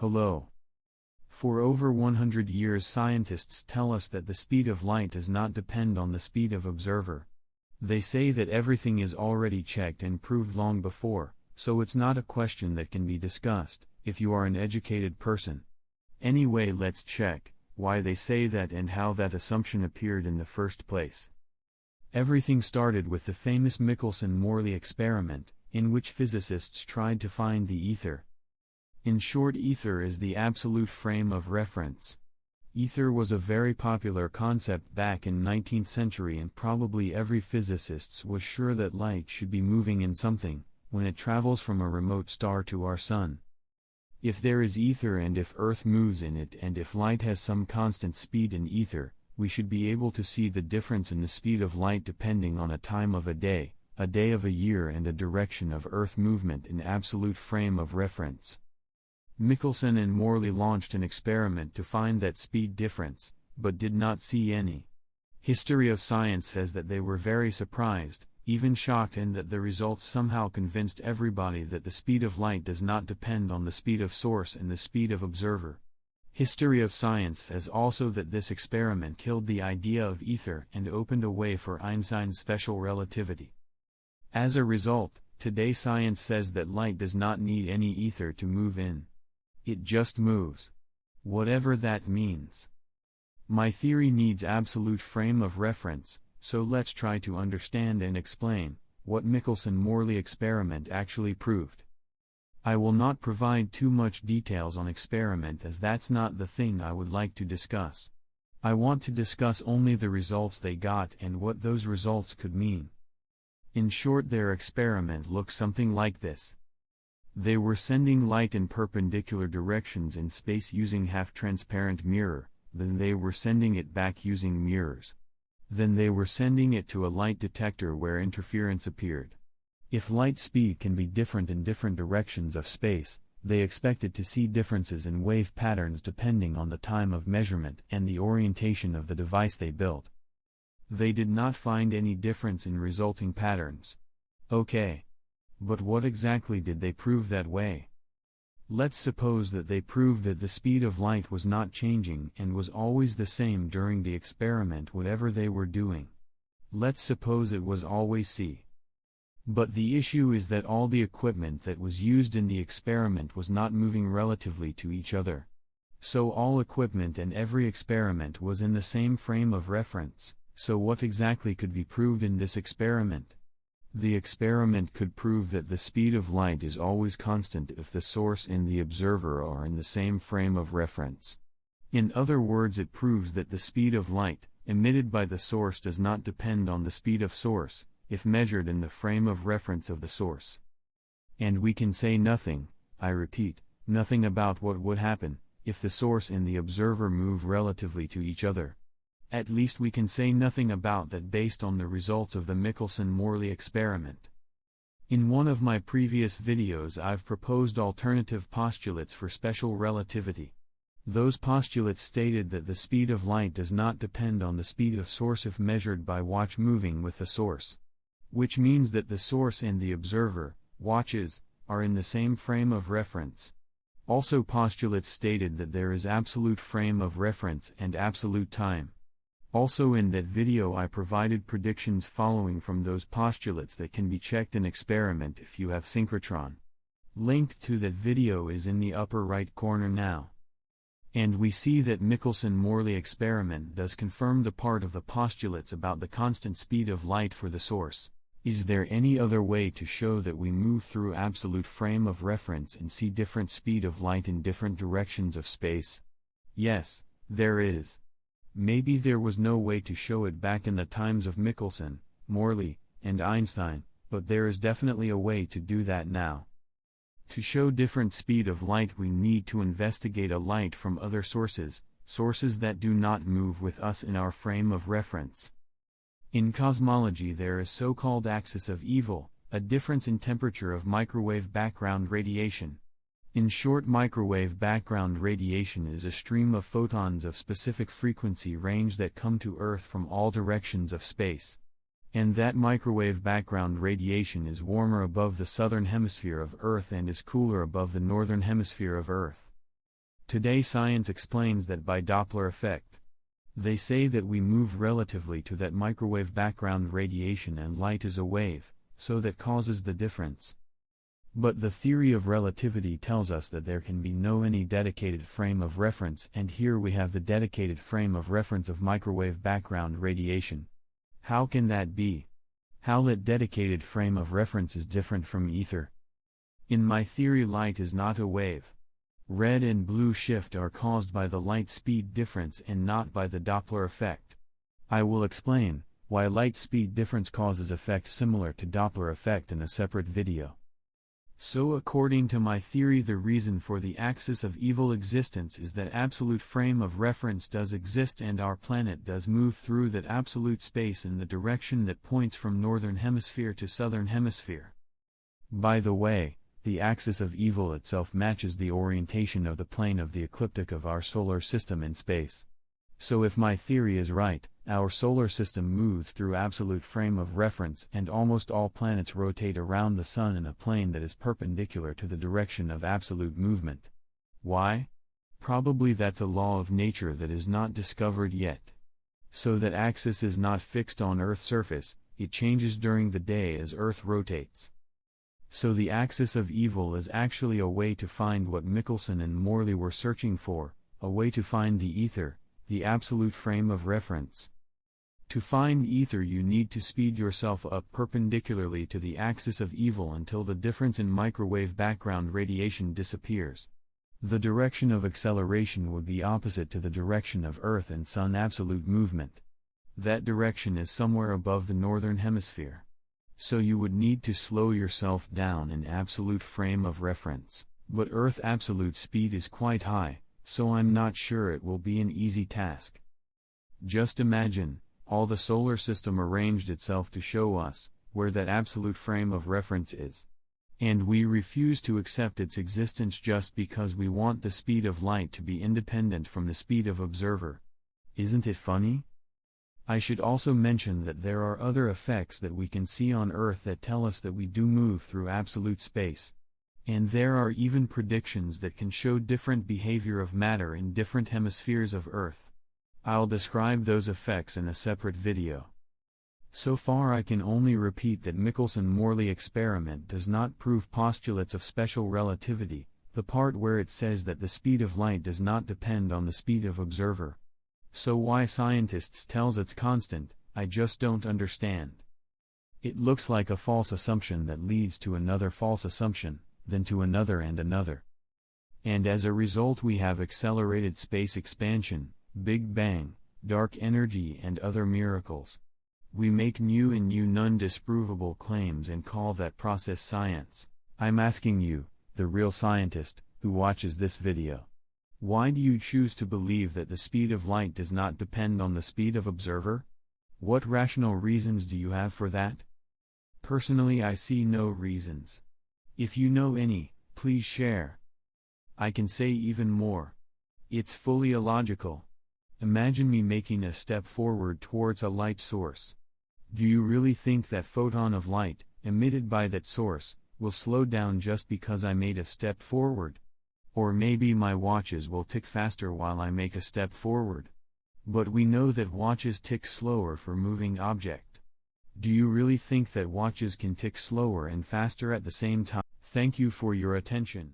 Hello. For over 100 years scientists tell us that the speed of light does not depend on the speed of observer. They say that everything is already checked and proved long before, so it's not a question that can be discussed, if you are an educated person. Anyway, let's check why they say that and how that assumption appeared in the first place. Everything started with the famous Michelson-Morley experiment, in which physicists tried to find the ether. In short, ether is the absolute frame of reference. Ether was a very popular concept back in 19th century, and probably every physicist was sure that light should be moving in something, when it travels from a remote star to our sun. If there is ether and if Earth moves in it and if light has some constant speed in ether, we should be able to see the difference in the speed of light depending on a time of a day of a year, and a direction of Earth movement in absolute frame of reference. Michelson and Morley launched an experiment to find that speed difference, but did not see any. History of science says that they were very surprised, even shocked, and that the results somehow convinced everybody that the speed of light does not depend on the speed of source and the speed of observer. History of science says also that this experiment killed the idea of ether and opened a way for Einstein's special relativity. As a result, today science says that light does not need any ether to move in. It just moves. Whatever that means. My theory needs absolute frame of reference, so let's try to understand and explain what Michelson-Morley experiment actually proved. I will not provide too much details on experiment, as that's not the thing I would like to discuss. I want to discuss only the results they got and what those results could mean. In short, their experiment looked something like this. They were sending light in perpendicular directions in space using half-transparent mirror, then they were sending it back using mirrors. Then they were sending it to a light detector where interference appeared. If light speed can be different in different directions of space, they expected to see differences in wave patterns depending on the time of measurement and the orientation of the device they built. They did not find any difference in resulting patterns. Okay. But what exactly did they prove that way? Let's suppose that they proved that the speed of light was not changing and was always the same during the experiment, whatever they were doing. Let's suppose it was always c. But the issue is that all the equipment that was used in the experiment was not moving relatively to each other. So all equipment and every experiment was in the same frame of reference. So what exactly could be proved in this experiment? The experiment could prove that the speed of light is always constant if the source and the observer are in the same frame of reference. In other words, it proves that the speed of light emitted by the source does not depend on the speed of source, if measured in the frame of reference of the source. And we can say nothing, I repeat, nothing about what would happen if the source and the observer move relatively to each other. At least we can say nothing about that based on the results of the Michelson-Morley experiment. In one of my previous videos I've proposed alternative postulates for special relativity. Those postulates stated that the speed of light does not depend on the speed of source if measured by watch moving with the source. Which means that the source and the observer, watches, are in the same frame of reference. Also, postulates stated that there is absolute frame of reference and absolute time. Also, in that video I provided predictions following from those postulates that can be checked in experiment if you have synchrotron. Link to that video is in the upper right corner now. And we see that Michelson-Morley experiment does confirm the part of the postulates about the constant speed of light for the source. Is there any other way to show that we move through absolute frame of reference and see different speed of light in different directions of space? Yes, there is. Maybe there was no way to show it back in the times of Michelson, Morley, and Einstein, but there is definitely a way to do that now. To show different speed of light we need to investigate a light from other sources, sources that do not move with us in our frame of reference. In cosmology there is so-called axis of evil, a difference in temperature of microwave background radiation. In short, microwave background radiation is a stream of photons of specific frequency range that come to Earth from all directions of space. And that microwave background radiation is warmer above the southern hemisphere of Earth and is cooler above the northern hemisphere of Earth. Today science explains that by Doppler effect. They say that we move relatively to that microwave background radiation and light is a wave, so that causes the difference. But the theory of relativity tells us that there can be no any dedicated frame of reference, and here we have the dedicated frame of reference of microwave background radiation. How can that be? How that dedicated frame of reference is different from ether? In my theory, light is not a wave. Red and blue shift are caused by the light speed difference and not by the Doppler effect. I will explain why light speed difference causes effect similar to Doppler effect in a separate video. So according to my theory, the reason for the axis of evil existence is that absolute frame of reference does exist and our planet does move through that absolute space in the direction that points from northern hemisphere to southern hemisphere. By the way, the axis of evil itself matches the orientation of the plane of the ecliptic of our solar system in space. So if my theory is right, our solar system moves through absolute frame of reference and almost all planets rotate around the Sun in a plane that is perpendicular to the direction of absolute movement. Why? Probably that's a law of nature that is not discovered yet. So that axis is not fixed on Earth's surface, it changes during the day as Earth rotates. So the axis of evil is actually a way to find what Michelson and Morley were searching for, a way to find the ether, the absolute frame of reference. To find ether you need to speed yourself up perpendicularly to the axis of evil until the difference in microwave background radiation disappears. The direction of acceleration would be opposite to the direction of Earth and Sun absolute movement. That direction is somewhere above the northern hemisphere. So you would need to slow yourself down in absolute frame of reference, but Earth absolute speed is quite high, so I'm not sure it will be an easy task. Just imagine, all the solar system arranged itself to show us where that absolute frame of reference is. And we refuse to accept its existence just because we want the speed of light to be independent from the speed of observer. Isn't it funny? I should also mention that there are other effects that we can see on Earth that tell us that we do move through absolute space. And there are even predictions that can show different behavior of matter in different hemispheres of Earth. I'll describe those effects in a separate video. So far I can only repeat that Michelson-Morley experiment does not prove postulates of special relativity, the part where it says that the speed of light does not depend on the speed of observer. So why scientists tells it's constant, I just don't understand. It looks like a false assumption that leads to another false assumption, then to another and another. And as a result we have accelerated space expansion, Big Bang, dark energy and other miracles. We make new and new non-disprovable claims and call that process science. I'm asking you, the real scientist, who watches this video. Why do you choose to believe that the speed of light does not depend on the speed of observer? What rational reasons do you have for that? Personally I see no reasons. If you know any, please share. I can say even more. It's fully illogical. Imagine me making a step forward towards a light source. Do you really think that photon of light, emitted by that source, will slow down just because I made a step forward? Or maybe my watches will tick faster while I make a step forward. But we know that watches tick slower for moving object. Do you really think that watches can tick slower and faster at the same time? Thank you for your attention.